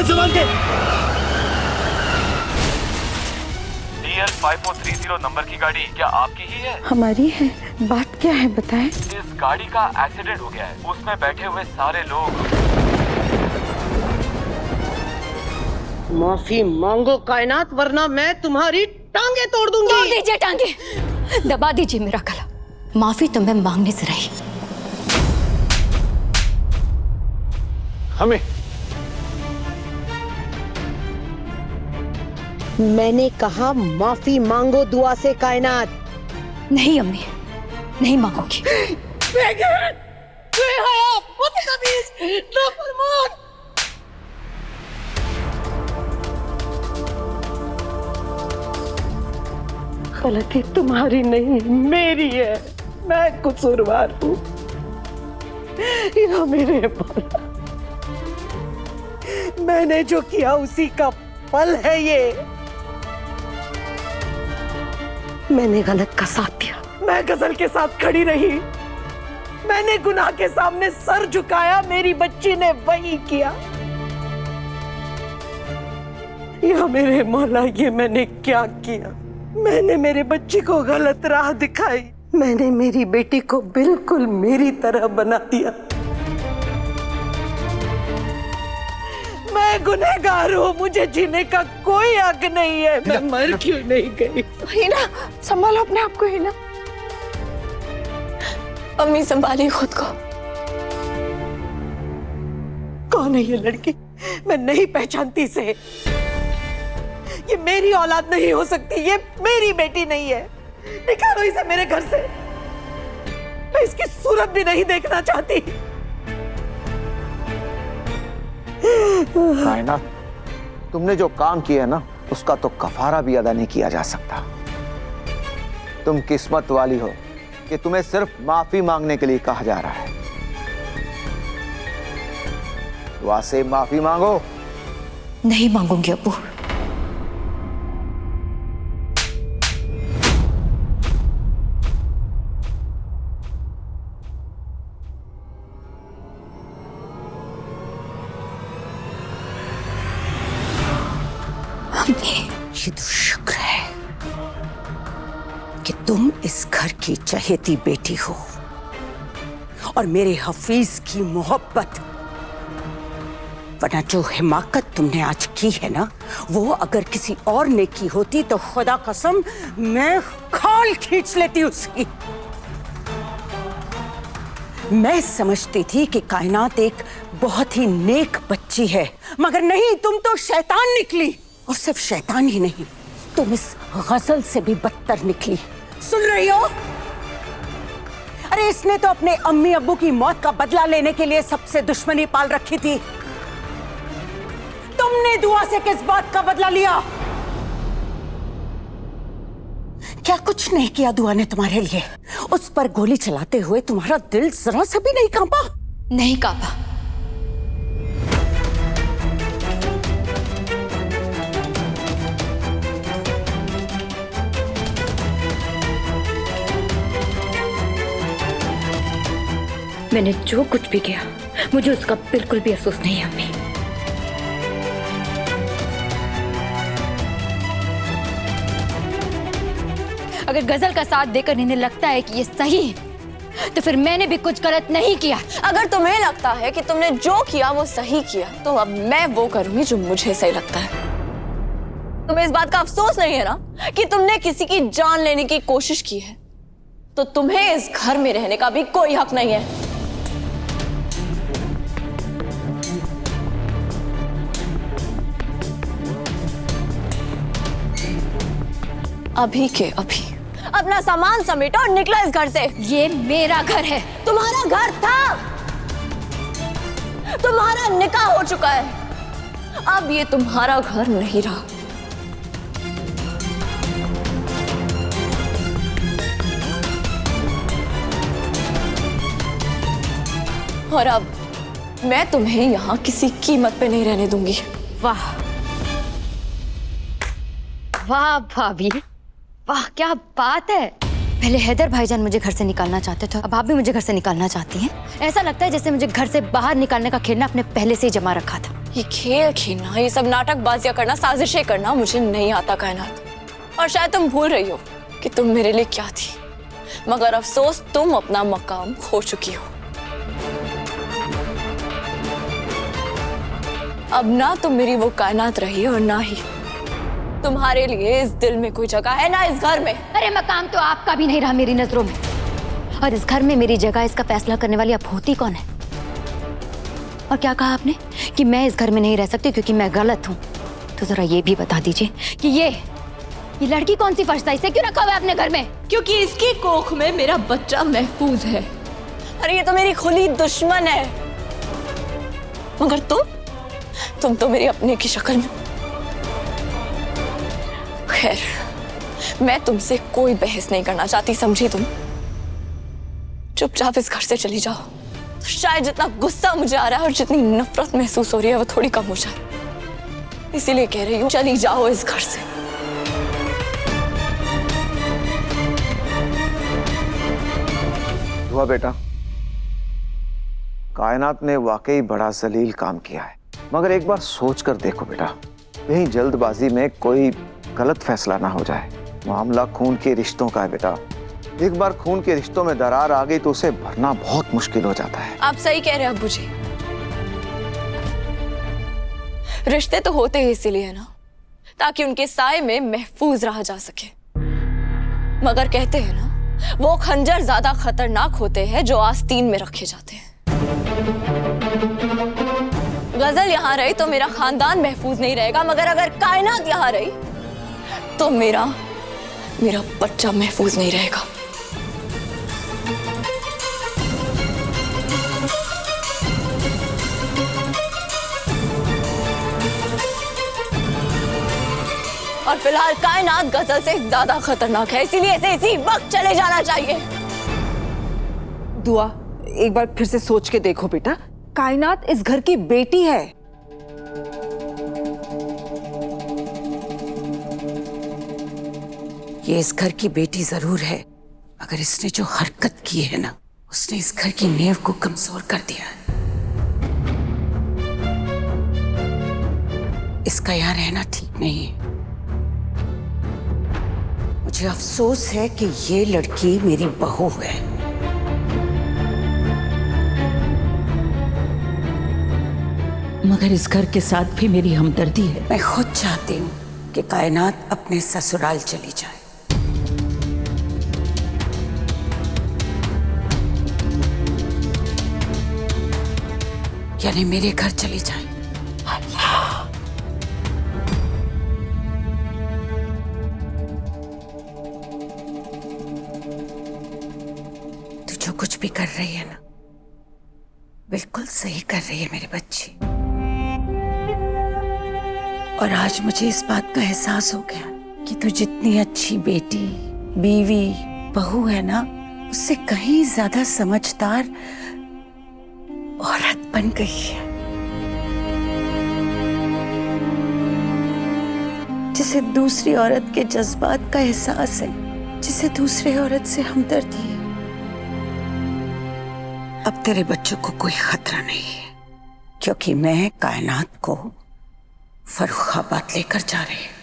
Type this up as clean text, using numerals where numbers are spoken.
सामान के। DL 5430 number की गाड़ी क्या आपकी ही है? हमारी है। बात क्या है बताएं? इस गाड़ी का एक्सीडेंट हो गया है, उसमें बैठे हुए सारे लोग। माफी मांगो कायनात, वरना मैं तुम्हारी टांगे तोड़ दूंगी। तोड़ दीजिए टांगे, दबा दीजिए मेरा गला। माफी तो मैं मांगने से रही। हमें मैंने कहा माफी मांगो दुआ से कायनात। नहीं अम्मी, नहीं मांगूंगी। बेगैरत, बेहया, बदतमीज, नाफरमान। गलती तुम्हारी नहीं, मेरी है। मैं कसूरवार हूँ। या मेरे मौला, मैंने जो किया उसी का फल है ये। मैंने गलत का साथ दिया, मैं गजल के साथ खड़ी रही, मैंने गुनाह के सामने सर झुकाया, मेरी बच्ची ने वही किया। या मेरे मौला, ये मैंने क्या किया? मैंने मेरे बच्ची को गलत राह दिखाई, मैंने मेरी बेटी को बिल्कुल मेरी तरह बना दिया। मैं गुनहगार हूँ, मुझे जीने का कोई हक नहीं है। मैं मर क्यों नहीं गई? हिना, संभालो अपने आप को हिना। अम्मी संभालिए खुद को। कौन है ये लड़की? मैं नहीं पहचानती इसे। ये मेरी औलाद नहीं हो सकती, ये मेरी बेटी नहीं है। निकालो इसे मेरे घर से, मैं इसकी सूरत भी नहीं देखना चाहती। कायनात, तुमने जो काम किया है ना, उसका तो कफारा भी अदा नहीं किया जा सकता। तुम किस्मत वाली हो कि तुम्हें सिर्फ माफी मांगने के लिए कहा जा रहा है। दुआ से माफी मांगो। नहीं मांगूंगी अब्बू। ये तो शुक्र है कि तुम इस घर की चहेती बेटी हो और मेरे हफीज की मोहब्बत। वरना जो हिमाकत तुमने आज की है ना, वो अगर किसी और ने की होती तो खुदा कसम मैं खाल खींच लेती उसकी। मैं समझती थी कि कायनात एक बहुत ही नेक बच्ची है, मगर नहीं, तुम तो शैतान निकली। और सिर्फ शैतान ही नहीं, तुम इस गजल से भी बदतर निकली। सुन रही हो? अरे इसने तो अपने अम्मी अब्बू की मौत का बदला लेने के लिए सबसे दुश्मनी पाल रखी थी। तुमने दुआ से किस बात का बदला लिया? क्या कुछ नहीं किया दुआ ने तुम्हारे लिए? उस पर गोली चलाते हुए तुम्हारा दिल जरा सा भी नहीं कांपा? नहीं कांपा। मैंने जो कुछ भी किया, मुझे उसका बिल्कुल भी अफसोस नहीं है अम्मी। अगर गजल का साथ देकर इन्हें लगता है कि ये सही है, तो फिर मैंने भी कुछ गलत नहीं किया। अगर तुम्हें लगता है कि तुमने जो किया वो सही किया, तो अब मैं वो करूंगी जो मुझे सही लगता है। तुम्हें इस बात का अफसोस नहीं है ना कि तुमने किसी की जान लेने की कोशिश की है? तो तुम्हें इस घर में रहने का भी कोई हक नहीं है। अभी के अभी अपना सामान समेटो और निकलो इस घर से। ये मेरा घर है। तुम्हारा घर था, तुम्हारा निकाह हो चुका है, अब ये तुम्हारा घर नहीं रहा। और अब मैं तुम्हें यहाँ किसी कीमत पे नहीं रहने दूंगी। वाह वाह भाभी, वाह क्या बात है। पहले हैदर भाईजान मुझे घर से निकालना चाहते थे, अब आप भी मुझे घर से निकालना चाहती हैं। ऐसा लगता है जैसे मुझे घर से बाहर निकालने का खेलना अपने पहले से ही जमा रखा था। ये खेल खेलना, ये सब नाटकबाजियां करना, साजिशें करना मुझे नहीं आता कायनात। और शायद तुम भूल रही हो कि तुम मेरे लिए क्या थी, मगर अफसोस तुम अपना मकाम खो चुकी हो। अब ना तुम मेरी वो कायनात रही और ना ही तुम्हारे लिए इस दिल में कोई जगह है, ना इस घर में। अरे मकाम तो आपका भी नहीं रहा मेरी नजरों में, और इस घर में मेरी जगह, इसका फैसला करने वाली अब होती कौन है? और क्या कहा आपने कि मैं इस घर में नहीं रह सकती क्योंकि मैं गलत हूँ? तो जरा ये भी बता दीजिए कि ये लड़की कौन सी फर्श था, इसे क्यों रखा हुआ है अपने घर में? क्योंकि इसकी कोख में मेरा बच्चा महफूज है। अरे ये तो मेरी खुली दुश्मन है, मगर तुम तो मेरी अपने की शक्ल में। खैर, मैं तुमसे कोई बहस नहीं करना चाहती, समझी तुम? चुपचाप इस घर से चली जाओ, तो शायद जितना गुस्सा मुझे आ रहा है और जितनी नफरत महसूस हो रही है वो थोड़ी कम हो जाए। इसीलिए कह रही हूँ, चली जाओ इस घर से। हुआ बेटा, कायनात ने वाकई बड़ा जलील काम किया है, मगर एक बार सोच कर देखो बेटा, कहीं जल्दबाजी में कोई गलत फैसला ना हो जाए। मामला खून के रिश्तों का है बेटा, एक बार खून के रिश्तों में दरार आ गई तो उसे भरना बहुत मुश्किल हो जाता है। आप सही कह रहे हैं अब्बू जी, रिश्ते तो होते ही इसीलिए ना, ताकि उनके साए में महफूज रहा जा सके। मगर कहते हैं ना, वो खंजर ज्यादा खतरनाक होते हैं जो आस्तीन में रखे जाते हैं। गजल यहाँ रही तो मेरा खानदान महफूज नहीं रहेगा, मगर अगर कायनात यहाँ रही तो मेरा बच्चा महफूज नहीं रहेगा। और फिलहाल कायनात गजल से ज्यादा खतरनाक है, इसीलिए इसे इसी वक्त चले जाना चाहिए। दुआ, एक बार फिर से सोच के देखो बेटा, कायनात इस घर की बेटी है। ये इस घर की बेटी जरूर है, मगर इसने जो हरकत की है ना, उसने इस घर की नींव को कमजोर कर दिया है। इसका यहाँ रहना ठीक नहीं है। मुझे अफसोस है कि ये लड़की मेरी बहू है। मगर इस घर के साथ भी मेरी हमदर्दी है। मैं खुद चाहती हूँ कि कायनात अपने ससुराल चली जाए। यानी मेरे घर चली जाए। तू जो कुछ भी कर रही है ना, बिल्कुल सही कर रही है मेरी बच्ची। और आज मुझे इस बात का एहसास हो गया कि तू जितनी अच्छी बेटी, बीवी, बहू है ना, उससे कहीं ज्यादा समझदार औरत बन गई है, जिसे दूसरी औरत के जज्बात का एहसास है, जिसे दूसरी औरत से हमदर्दी है। अब तेरे बच्चों को कोई खतरा नहीं है, क्योंकि मैं कायनात को फर्रुखाबाद लेकर जा रही हूं।